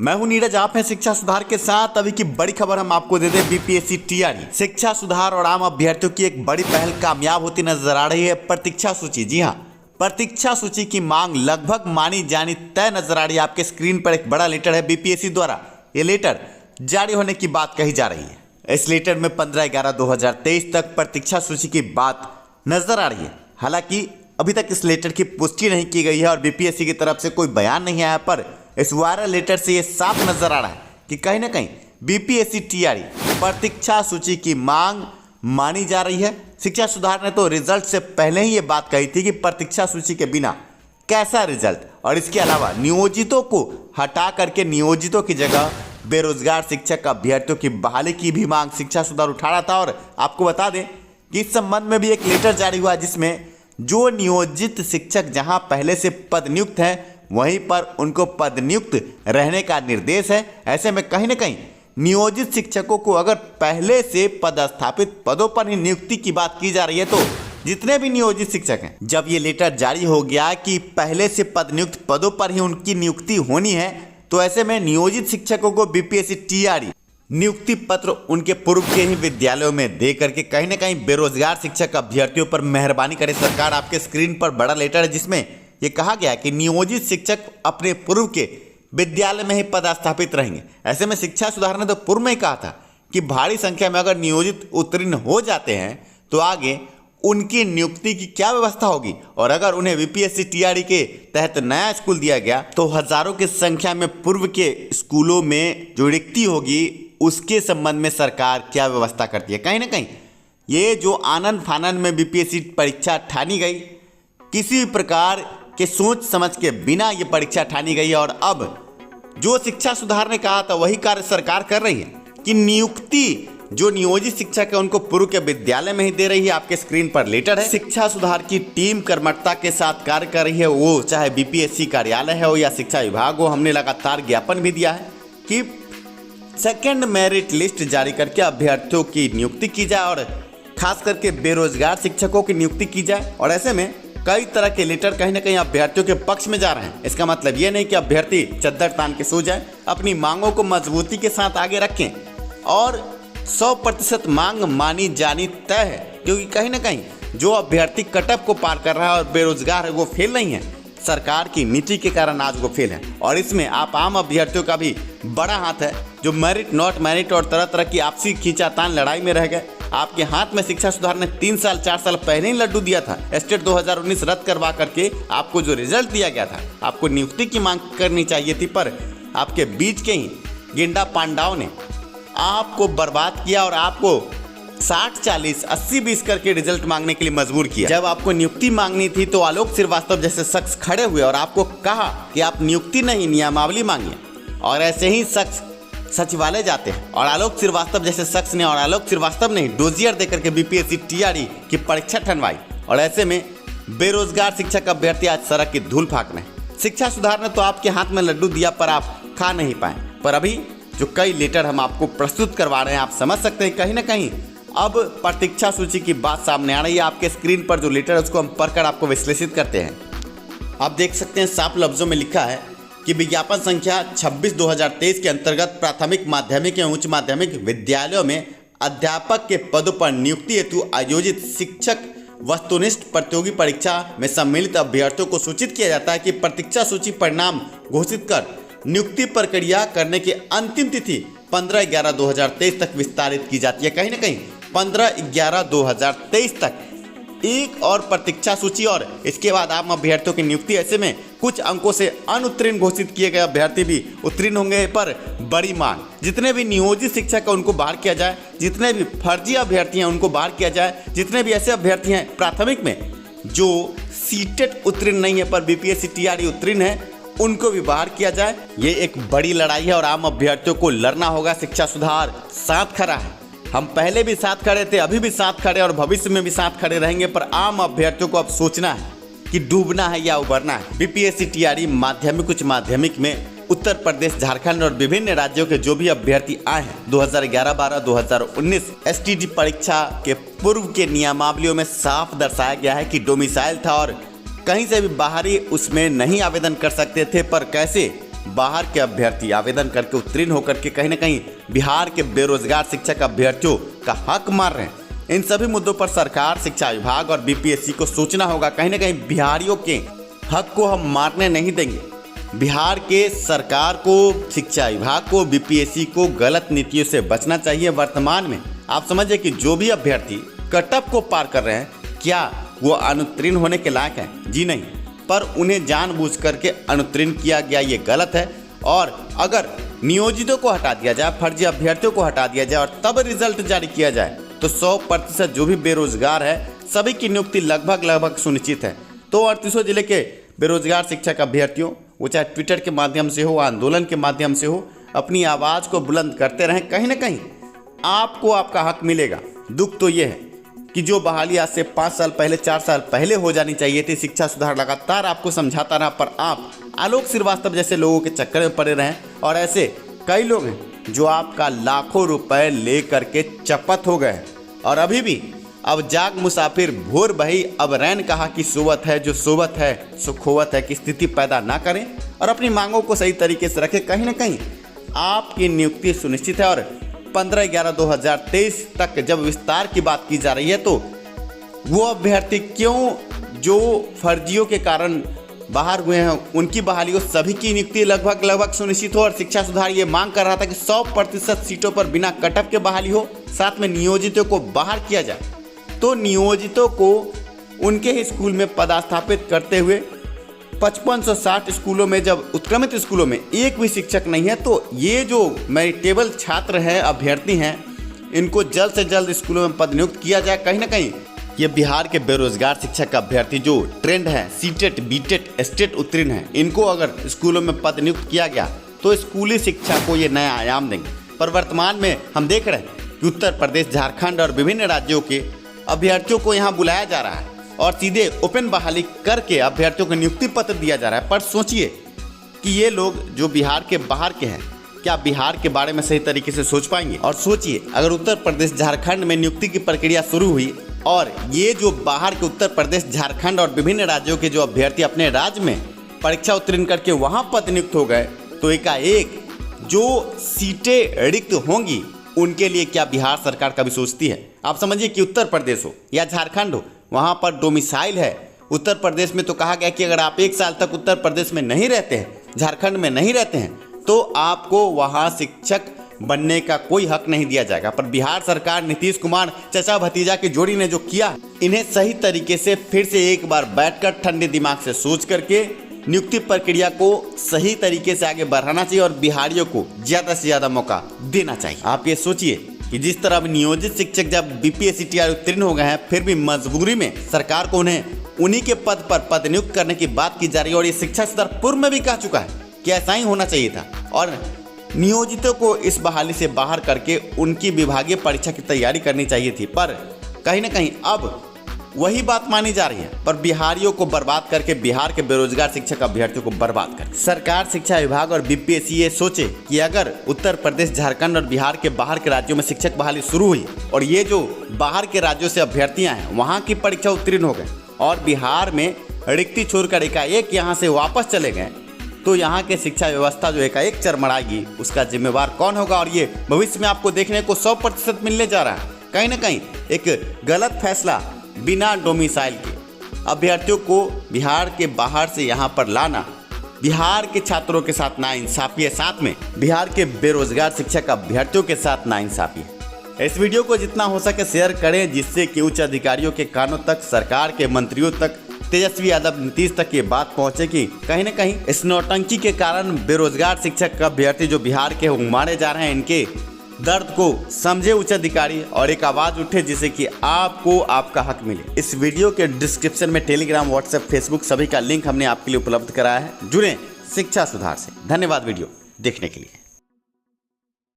मैं हूं नीरज, आप हैं शिक्षा सुधार के साथ। अभी की बड़ी खबर हम आपको दे दें, बीपीएससी टीआरई शिक्षा सुधार और आम अभ्यर्थियों की एक बड़ी पहल कामयाब होती नजर आ रही है। प्रतीक्षा सूची, जी हां, प्रतीक्षा सूची की मांग लगभग मानी जानी तय नजर आ रही है। आपके स्क्रीन पर एक बड़ा लेटर है बीपीएससी द्वारा। ये लेटर जारी होने की बात कही जा रही है। इस लेटर में 15/11/2023 तक प्रतीक्षा सूची की बात नजर आ रही है। हालांकि अभी तक इस लेटर की पुष्टि नहीं की गई है और बीपीएससी की तरफ से कोई बयान नहीं आया, पर इस वायरल लेटर से ये साफ नजर आ रहा है कि कहीं ना कहीं बीपीएससी टीआरई प्रतीक्षा सूची की मांग मानी जा रही है। शिक्षा सुधार ने तो रिजल्ट से पहले ही ये बात कही थी कि प्रतीक्षा सूची के बिना कैसा रिजल्ट, और इसके अलावा नियोजितों को हटा करके नियोजितों की जगह बेरोजगार शिक्षक अभ्यर्थियों की बहाली की भी मांग शिक्षा सुधार उठा रहा था। और आपको बता दें कि इस संबंध में भी एक लेटर जारी हुआ जिसमें जो नियोजित शिक्षक जहां पहले से पद नियुक्त हैं वहीं पर उनको पद नियुक्त रहने का निर्देश है। ऐसे में कहीं ना कहीं नियोजित शिक्षकों को अगर पहले से पदस्थापित पदों पर ही नियुक्ति की बात की जा रही है, तो जितने भी नियोजित शिक्षक हैं, जब ये लेटर जारी हो गया कि पहले से पद नियुक्त पदों पर ही उनकी नियुक्ति होनी है, तो ऐसे में नियोजित शिक्षकों को बीपीएससी टीआरई नियुक्ति पत्र उनके पूर्व के ही विद्यालयों में दे करके कहीं ना कहीं बेरोजगार शिक्षक अभ्यर्थियों पर मेहरबानी करे सरकार। आपके स्क्रीन पर बड़ा लेटर है जिसमें ये कहा गया कि नियोजित शिक्षक अपने पूर्व के विद्यालय में ही पदस्थापित रहेंगे। ऐसे में शिक्षा सुधार ने तो पूर्व में ही कहा था कि भारी संख्या में अगर नियोजित उत्तीर्ण हो जाते हैं तो आगे उनकी नियुक्ति की क्या व्यवस्था होगी, और अगर उन्हें बीपीएससी टीआरई के तहत नया स्कूल दिया गया तो हजारों की संख्या में पूर्व के स्कूलों में जो रिक्ति होगी उसके संबंध में सरकार क्या व्यवस्था करती है। कहीं ना कहीं ये जो आनंद फानन में बीपीएससी परीक्षा ठानी गई, किसी प्रकार के सोच समझ के बिना ये परीक्षा ठानी गई है, और अब जो शिक्षा सुधार ने कहा था वही कार्य सरकार कर रही है कि नियुक्ति जो नियोजित शिक्षक है उनको पूर्व के विद्यालय में ही दे रही है। आपके स्क्रीन पर लेटर है। शिक्षा सुधार की टीम कर्मठता के साथ कार्य कर रही है, वो चाहे बीपीएससी कार्यालय हो या शिक्षा विभाग हो। हमने लगातार ज्ञापन भी दिया है कि सेकेंड मेरिट लिस्ट जारी करके अभ्यर्थियों की नियुक्ति की जाए और खास करके बेरोजगार शिक्षकों की नियुक्ति की जाए। और ऐसे में कई तरह के लेटर कहीं ना कहीं अभ्यर्थियों के पक्ष में जा रहे हैं। इसका मतलब ये नहीं कि अभ्यर्थी चद्दर तान के सो जाए, अपनी मांगों को मजबूती के साथ आगे रखें और 100% मांग मानी जानी तय है, क्योंकि कहीं ना कहीं जो अभ्यर्थी कटअप को पार कर रहा है और बेरोजगार है वो फेल नहीं है, सरकार की नीति के कारण आज वो फेल है। और इसमें आप आम अभ्यर्थियों का भी बड़ा हाथ है जो मेरिट नॉट मेरिट और तरह तरह की आपसी खींचातान लड़ाई में रह गए। आपके हाथ में शिक्षा सुधार ने 3 साल 4 साल पहले ही लड्डू दिया था। स्टेट 2019 रद्द करवा करके आपको जो रिजल्ट दिया गया था, आपको नियुक्ति की मांग करनी चाहिए थी, पर आपके बीच के ही गिंडा पांडाओं ने आपको बर्बाद किया और आपको 60-40 80-20 करके रिजल्ट मांगने के लिए मजबूर किया। जब आपको नियुक्ति मांगनी थी तो आलोक श्रीवास्तव जैसे शख्स खड़े हुए और आपको कहा कि आप नियुक्ति नहीं नियमावली मांगिए, और ऐसे ही शख्स सचिवालय जाते हैं और आलोक श्रीवास्तव जैसे शख्स ने, और आलोक श्रीवास्तव ने डोजियर देकर के बीपीएससी टीआरई की परीक्षा ठनवाई। और ऐसे में बेरोजगार शिक्षक अभ्यर्थी आज सड़क की धूल फाँक रहे हैं। शिक्षा सुधार ने तो आपके हाथ में लड्डू दिया पर आप खा नहीं पाए। पर अभी जो कई लेटर हम आपको प्रस्तुत करवा रहे हैं, आप समझ सकते हैं कहीं ना कहीं अब प्रतीक्षा सूची की बात सामने आ रही है। आपके स्क्रीन पर जो लेटर है उसको हम पढ़कर आपको विश्लेषित करते हैं। आप देख सकते हैं साफ लफ्जों में लिखा है कि विज्ञापन संख्या 26/2023 के अंतर्गत प्राथमिक माध्यमिक एवं उच्च माध्यमिक विद्यालयों में अध्यापक के पदों पर नियुक्ति हेतु आयोजित शिक्षक वस्तुनिष्ठ प्रतियोगी परीक्षा में सम्मिलित अभ्यर्थियों को सूचित किया जाता है कि प्रतीक्षा सूची परिणाम घोषित कर नियुक्ति प्रक्रिया करने की अंतिम तिथि 15/11/2023 तक विस्तारित की जाती है। कहीं ना कहीं 15/11/2023 तक एक और प्रतीक्षा सूची और इसके बाद आम अभ्यर्थियों की नियुक्ति। ऐसे में कुछ अंकों से अनुत्तीर्ण घोषित किए गए अभ्यर्थी भी उत्तीर्ण होंगे, पर बड़ी मांग जितने भी नियोजित शिक्षक है उनको बाहर किया जाए, जितने भी फर्जी अभ्यर्थी हैं उनको बाहर किया जाए, जितने भी ऐसे अभ्यर्थी हैं प्राथमिक में जो सीटेट उत्तीर्ण नहीं है पर बीपीएससी टीआरई उत्तीर्ण है उनको भी बाहर किया जाए। ये एक बड़ी लड़ाई है और आम अभ्यर्थियों को लड़ना होगा। शिक्षा सुधार साथ खड़ा है, हम पहले भी साथ खड़े थे, अभी भी साथ खड़े और भविष्य में भी साथ खड़े रहेंगे, पर आम अभ्यर्थियों को अब सोचना है कि डूबना है या उबरना है। बीपीएससी टीआरई माध्यमिक उच्च माध्यमिक में उत्तर प्रदेश, झारखंड और विभिन्न राज्यों के जो भी अभ्यर्थी आए हैं 2011-12, 2019 एसटीडी परीक्षा के पूर्व के नियमावलियों में साफ दर्शाया गया है कि डोमिसाइल था और कहीं से भी बाहरी उसमें नहीं आवेदन कर सकते थे, पर कैसे बाहर के अभ्यर्थी आवेदन करके उत्तीर्ण होकर के कहीं ना कहीं बिहार के बेरोजगार शिक्षक अभ्यर्थियों का हक मार रहे हैं। इन सभी मुद्दों पर सरकार, शिक्षा विभाग और बीपीएससी को सोचना होगा। कहीं ना कहीं बिहारियों के हक को हम मारने नहीं देंगे। बिहार के सरकार को, शिक्षा विभाग को, बीपीएससी को गलत नीतियों से बचना चाहिए। वर्तमान में आप समझिए कि जो भी अभ्यर्थी कटअप को पार कर रहे हैं, क्या वो अनुत्तीर्ण होने के लायक हैं? जी नहीं, पर उन्हें जानबूझ करके अनुत्तीर्ण किया गया, ये गलत है। और अगर नियोजितों को हटा दिया जाए, फर्जी अभ्यर्थियों को हटा दिया जाए और तब रिजल्ट जारी किया जाए तो 100% जो भी बेरोजगार है सभी की नियुक्ति लगभग सुनिश्चित है। तो 38 जिले के बेरोजगार शिक्षक अभ्यर्थियों, वो चाहे ट्विटर के माध्यम से हो, आंदोलन के माध्यम से हो, अपनी आवाज़ को बुलंद करते रहें। कहीं ना कहीं आपको आपका हक मिलेगा। दुख तो ये है कि जो बहाली आज से 5 साल पहले, 4 साल पहले हो जानी चाहिए थी, शिक्षा सुधार लगातार आपको समझाता रहा, पर आप आलोक श्रीवास्तव जैसे लोगों के चक्कर में पड़े रहें। और ऐसे कई लोग हैं जो आपका लाखों रुपए ले करके चपत हो गए और अभी भी अब जाग मुसाफिर भोर बही, अब रैन कहा कि सोवत है, जो सोवत है सो खोवत है की स्थिति पैदा ना करें और अपनी मांगों को सही तरीके से रखें। कहीं ना कहीं आपकी नियुक्ति सुनिश्चित है। और 15/11/2023 तक जब विस्तार की बात की जा रही है तो वो अभ्यर्थी क्यों जो फर्जियों के कारण बाहर हुए हैं उनकी बहाली हो, सभी की नियुक्ति लगभग सुनिश्चित हो। और शिक्षा सुधार ये मांग कर रहा था कि 100% सीटों पर बिना कटअप के बहाली हो, साथ में नियोजितों को बाहर किया जाए। तो नियोजितों को उनके ही स्कूल में पदस्थापित करते हुए 5560 स्कूलों में, जब उत्क्रमित स्कूलों में एक भी शिक्षक नहीं है, तो ये जो मेरिटेबल छात्र हैं, अभ्यर्थी हैं, इनको जल्द से जल्द स्कूलों में पद नियुक्त किया जाए। कहीं ना कहीं ये बिहार के बेरोजगार शिक्षक अभ्यर्थी जो ट्रेंड है, सीटेट, बीटेट, स्टेट उत्तीर्ण हैं, इनको अगर स्कूलों में पद नियुक्त किया गया तो स्कूली शिक्षा को ये नया आयाम देंगे। पर वर्तमान में हम देख रहे हैं कि उत्तर प्रदेश, झारखंड और विभिन्न राज्यों के अभ्यर्थियों को यहाँ बुलाया जा रहा है और सीधे ओपन बहाली करके अभ्यर्थियों को नियुक्ति पत्र दिया जा रहा है। पर सोचिए कि ये लोग जो बिहार के बाहर के हैं, क्या बिहार के बारे में सही तरीके से सोच पाएंगे? और सोचिए अगर उत्तर प्रदेश, झारखंड में नियुक्ति की प्रक्रिया शुरू हुई और ये जो बाहर के उत्तर प्रदेश, झारखंड और विभिन्न राज्यों के जो अभ्यर्थी अपने राज्य में परीक्षा उत्तीर्ण करके वहाँ पद नियुक्त हो गए, तो एकाएक जो सीटें रिक्त होंगी उनके लिए क्या बिहार सरकार कभी सोचती है? आप समझिए कि उत्तर प्रदेश हो या झारखंड हो, वहाँ पर डोमिसाइल है। उत्तर प्रदेश में तो कहा गया कि अगर आप 1 साल तक उत्तर प्रदेश में नहीं रहते हैं, झारखंड में नहीं रहते हैं, तो आपको वहाँ शिक्षक बनने का कोई हक नहीं दिया जाएगा। पर बिहार सरकार, नीतीश कुमार चचा भतीजा की जोड़ी ने जो किया, इन्हें सही तरीके से फिर से एक बार बैठकर ठंडे दिमाग से सोच करके नियुक्ति प्रक्रिया को सही तरीके से आगे बढ़ाना चाहिए और बिहारियों को ज़्यादा से ज़्यादा मौका देना चाहिए। आप ये सोचिए कि जिस तरह नियोजित शिक्षक जब बीपीएससी टीआरई उत्तीर्ण हो गए हैं, फिर भी मजबूरी में सरकार को उन्हें उन्हीं के पद पर पद नियुक्त करने की बात की जा रही है। और ये शिक्षा सुधार पूर्व में भी कह चुका है कि ऐसा ही होना चाहिए था और नियोजितों को इस बहाली से बाहर करके उनकी विभागीय परीक्षा की तैयारी करनी चाहिए थी। पर कहीं ना कहीं अब वही बात मानी जा रही है, पर बिहारियों को बर्बाद करके, बिहार के बेरोजगार शिक्षक अभ्यर्थियों को बर्बाद कर सरकार, शिक्षा विभाग और बीपीएससी ये सोचे कि अगर उत्तर प्रदेश, झारखंड और बिहार के बाहर के राज्यों में शिक्षक बहाली शुरू हुई और ये जो बाहर के राज्यों से अभ्यर्थियां हैं वहाँ की परीक्षा उत्तीर्ण हो गए और बिहार में रिक्ति छोड़कर एकाएक यहाँ से वापस चले गए, तो यहाँ के शिक्षा व्यवस्था जो एकाएक चरमराएगी, उसका जिम्मेवार कौन होगा? और ये भविष्य में आपको देखने को 100% मिलने जा रहा है। कहीं ना कहीं एक गलत फैसला बिना डोमिसाइल के अभ्यर्थियों को बिहार के बाहर से यहाँ पर लाना बिहार के छात्रों के साथ नाइंसाफी है, साथ में बिहार के बेरोजगार शिक्षक अभ्यर्थियों के साथ नाइंसाफी है। इस वीडियो को जितना हो सके शेयर करें, जिससे कि उच्च अधिकारियों के कानों तक, सरकार के मंत्रियों तक, तेजस्वी यादव, नीतीश तक ये बात पहुंचे कि कहीं न कहीं इस नौटंकी के कारण बेरोजगार शिक्षक अभ्यर्थी जो बिहार के मारे जा रहे हैं, इनके दर्द को समझे उच्च अधिकारी और एक आवाज उठे जिससे कि आपको आपका हक मिले। इस वीडियो के डिस्क्रिप्शन में टेलीग्राम, व्हाट्सएप, फेसबुक सभी का लिंक हमने आपके लिए उपलब्ध कराया है। जुड़ें शिक्षा सुधार से। धन्यवाद वीडियो देखने के लिए।